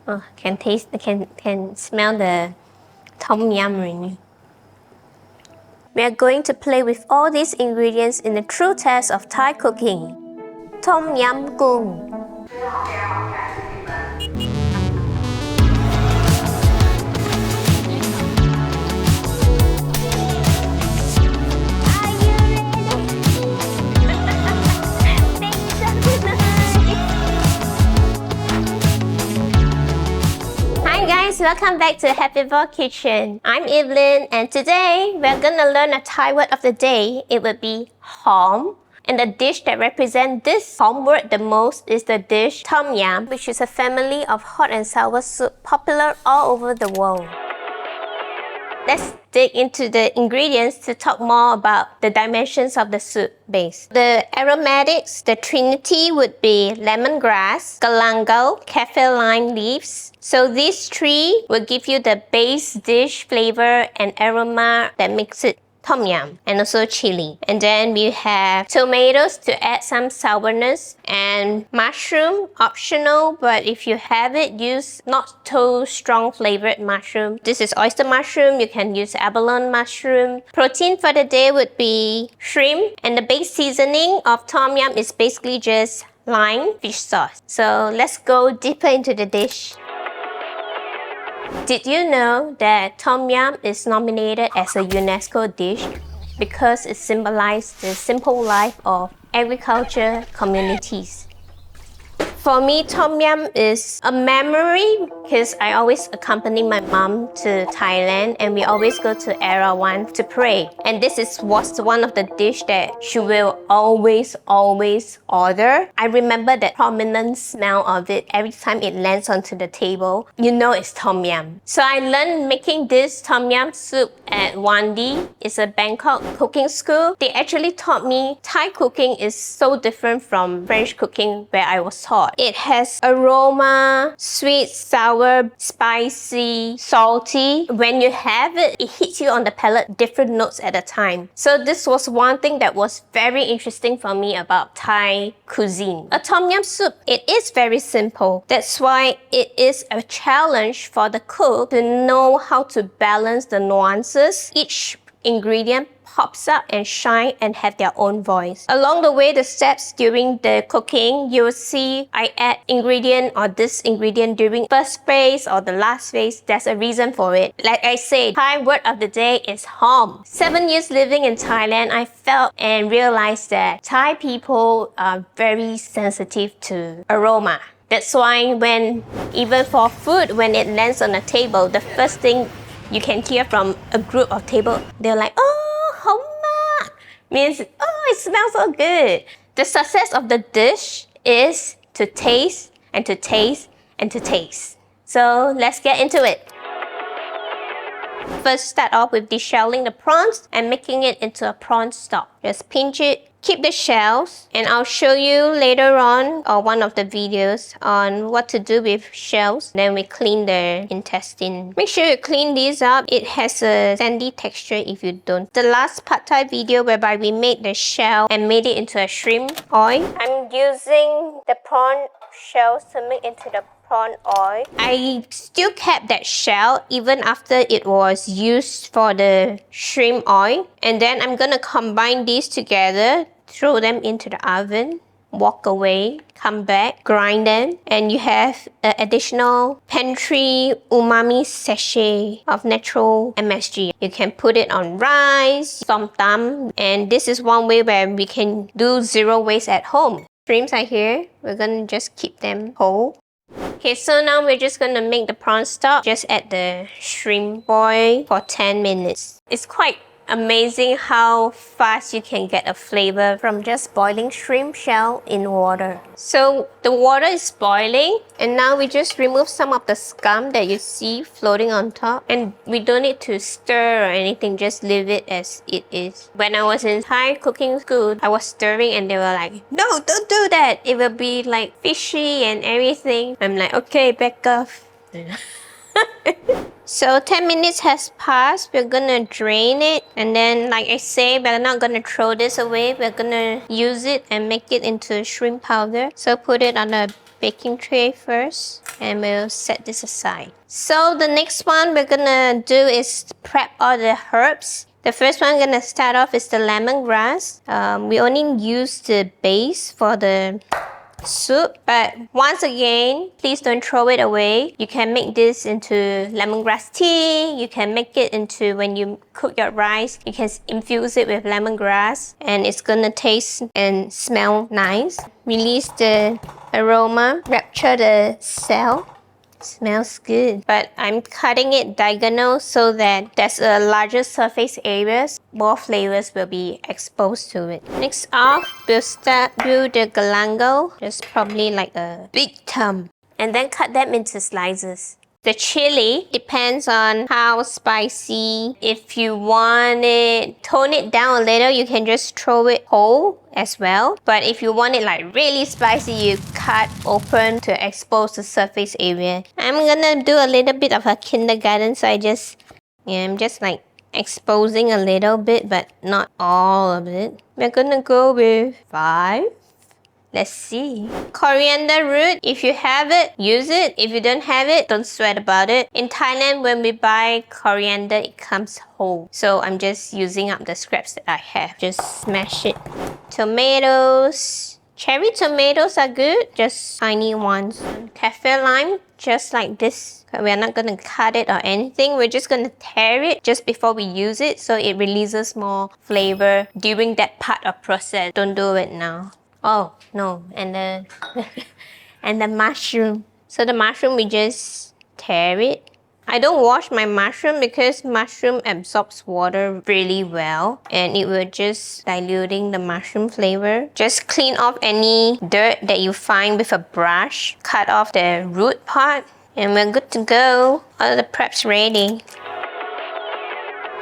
Oh, can smell the tomyum ring. We are going to play with all these ingredients in the true test of Thai cooking. Yum Goong. Welcome back to Happy Vo Kitchen. I'm Evelyn and today we're gonna learn a Thai word of the day. It would be hom. And the dish that represents this hom word the most is the dish tom yum, which is a family of hot and sour soup popular all over the world. Let's dig into the ingredients to talk more about the dimensions of the soup base. The aromatics, the trinity would be lemongrass, galangal, kaffir lime leaves. So these three will give you the base dish flavor and aroma that makes it tom yum, and also chili. And then we have tomatoes to add some sourness, and mushroom, optional, but if you have it, use not too strong flavored mushroom. This is oyster mushroom, you can use abalone mushroom. Protein for the day would be shrimp, and the base seasoning of tom yum is basically just lime fish sauce. So let's go deeper into the dish. Did you know that tom yum is nominated as a UNESCO dish because it symbolizes the simple life of agriculture communities? For me, tom yum is a memory because I always accompany my mom to Thailand and we always go to Era 1 to pray. And this was one of the dish that she will always order. I remember that prominent smell of it every time it lands onto the table. You know it's tom yum. So I learned making this tom yum soup at Wandee. It's a Bangkok cooking school. They actually taught me Thai cooking is so different from French cooking where I was taught. It has aroma, sweet, sour, spicy, salty. When you have it, it hits you on the palate different notes at a time. So this was one thing that was very interesting for me about Thai cuisine. A tom yum soup, it is very simple. That's why it is a challenge for the cook to know how to balance the nuances. Each ingredient pops up and shine and have their own voice. Along the way, the steps during the cooking, you will see I add ingredient or this ingredient during first phase or the last phase. There's a reason for it. Like I said, Thai word of the day is hom. 7 years living in Thailand, I felt and realized that Thai people are very sensitive to aroma. That's why even for food, when it lands on a table, the first thing you can hear from a group of table, they're like, oh, homa, means, oh, it smells so good. The success of the dish is to taste and to taste and to taste. So let's get into it. First, start off with deshelling the prawns and making it into a prawn stock. Just pinch it, keep the shells, and I'll show you later on or one of the videos on what to do with shells. Then we clean the intestine. Make sure you clean these up. It has a sandy texture if you don't. The last pad thai video whereby we made the shell and made it into a shrimp oil. I'm using the prawn shells to make into the prawn oil. I still kept that shell even after it was used for the shrimp oil. And then I'm gonna combine these together, throw them into the oven, walk away, come back, grind them, and you have an additional pantry umami sachet of natural MSG. You can put it on rice, som tam, and this is one way where we can do zero waste at home. Shrimps are here. We're gonna just keep them whole. Okay, so now we're just gonna make the prawn stock. Just add the shrimp boil for 10 minutes. It's quite amazing how fast you can get a flavor from just boiling shrimp shell in water. So the water is boiling and now we just remove some of the scum that you see floating on top, and we don't need to stir or anything, just leave it as it is. When I was in Thai cooking school, I was stirring and they were like, no, don't do that, it will be like fishy and everything. I'm like, okay, back off. So 10 minutes has passed. We're gonna drain it, and then like I say, we're not gonna throw this away. We're gonna use it and make it into shrimp powder. So put it on a baking tray first, and we'll set this aside. So the next one we're gonna do is prep all the herbs. The first one I'm gonna start off is the lemongrass. We only use the base for the soup, but once again, please don't throw it away. You can make this into lemongrass tea. You can make it into, when you cook your rice, you can infuse it with lemongrass, and it's gonna taste and smell nice. Release the aroma, rapture the cell. Smells good, but I'm cutting it diagonal so that there's a larger surface areas. More flavors will be exposed to it. Next off, we'll do the galangal, just probably like a big thumb, and then cut them into slices. The chili depends on how spicy. If you want it, tone it down a little, you can just throw it whole as well. But if you want it like really spicy, you cut open to expose the surface area. I'm gonna do a little bit of a kindergarten, so I'm just like exposing a little bit, but not all of it. We're gonna go with 5. Let's see. Coriander root, if you have it, use it. If you don't have it, don't sweat about it. In Thailand, when we buy coriander, it comes whole. So I'm just using up the scraps that I have. Just smash it. Tomatoes. Cherry tomatoes are good, just tiny ones. Kaffir lime, just like this. We're not gonna cut it or anything. We're just gonna tear it just before we use it so it releases more flavor during that part of process. Don't do it now. Oh no, and the and the mushroom. So the mushroom, we just tear it. I don't wash my mushroom because mushroom absorbs water really well, and it will just diluting the mushroom flavor. Just clean off any dirt that you find with a brush. Cut off the root part, and we're good to go. All the prep's ready.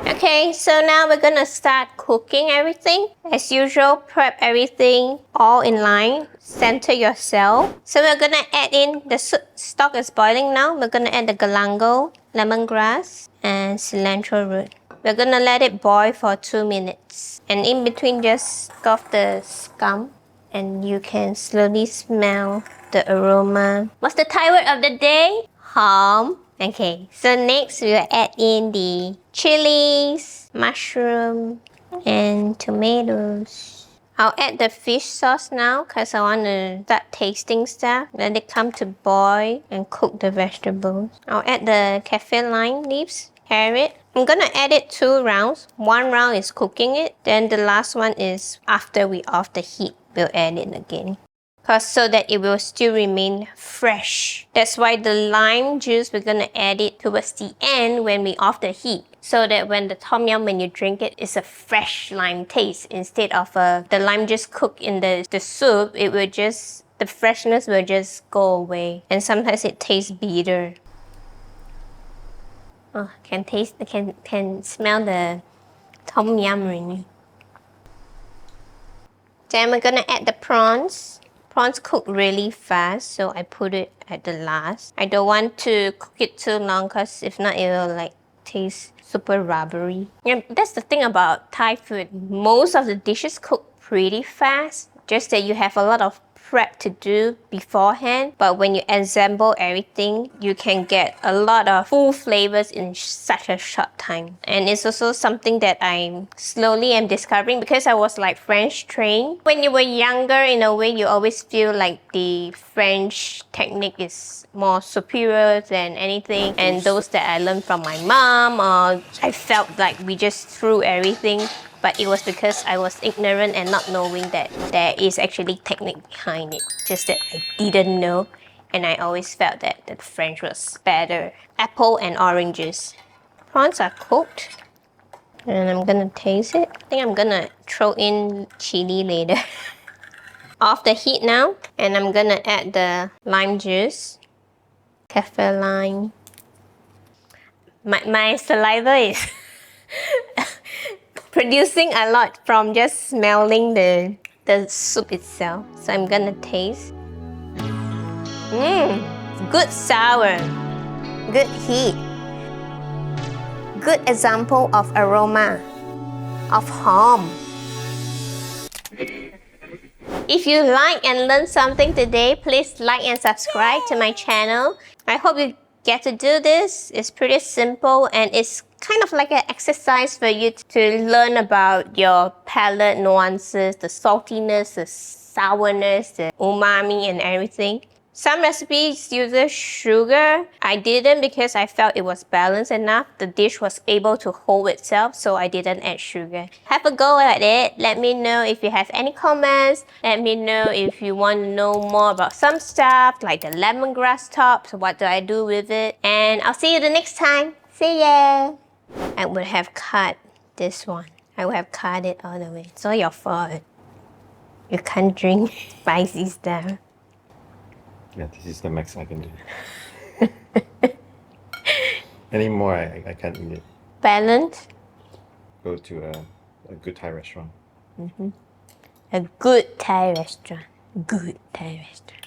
Okay, so now we're gonna start cooking everything. As usual, prep everything all in line. Center yourself. So we're gonna add in the stock is boiling now. We're gonna add the galangal, lemongrass, and cilantro root. We're gonna let it boil for 2 minutes. And in between, just scoff the scum, and you can slowly smell the aroma. What's the Thai word of the day? Hom. Okay, so next we'll add in the chilies, mushroom, and tomatoes. I'll add the fish sauce now because I want to start tasting stuff. Let it come to boil and cook the vegetables. I'll add the kaffir lime leaves, carrot. I'm gonna add it 2 rounds. 1 round is cooking it, then the last one is after we off the heat, we'll add it again. So that it will still remain fresh. That's why the lime juice, we're gonna add it towards the end when we off the heat. So that when the tom yum, when you drink it, it's a fresh lime taste. Instead of the lime just cook in the soup, it will just, the freshness will just go away. And sometimes it tastes bitter. Oh, can smell the tom yum really. Then we're gonna add the prawns. Prawns cook really fast, so I put it at the last. I don't want to cook it too long because if not, it will like taste super rubbery. Yeah, that's the thing about Thai food. Most of the dishes cook pretty fast, just that you have a lot of prep to do beforehand. But when you assemble everything, you can get a lot of full flavors in such a short time. And it's also something that I slowly am discovering because I was like French trained. When you were younger, in a way, you always feel like the French technique is more superior than anything. And those that I learned from my mom, or I felt like we just threw everything. But it was because I was ignorant and not knowing that there is actually technique behind it. Just that I didn't know, and I always felt that the French was better. Apple and oranges. Prawns are cooked, and I'm gonna taste it. I think I'm gonna throw in chili later. Off the heat now, and I'm gonna add the lime juice. Kaffir lime. My saliva is producing a lot from just smelling the soup itself. So I'm gonna taste. Good sour, good heat, good example of aroma, of home. If you like and learn something today, please like and subscribe to my channel. I hope you get to do this. It's pretty simple and it's kind of like an exercise for you to learn about your palate nuances, the saltiness, the sourness, the umami and everything. Some recipes use sugar. I didn't because I felt it was balanced enough. The dish was able to hold itself, so I didn't add sugar. Have a go at it. Let me know if you have any comments. Let me know if you want to know more about some stuff like the lemongrass tops. What do I do with it? And I'll see you the next time. See ya! I would have cut this one. I would have cut it all the way. It's all your fault. You can't drink spicy stuff. Yeah, this is the max I can do. Any more, I can't eat it. Balance. Go to a good Thai restaurant. A good Thai restaurant. Good Thai restaurant.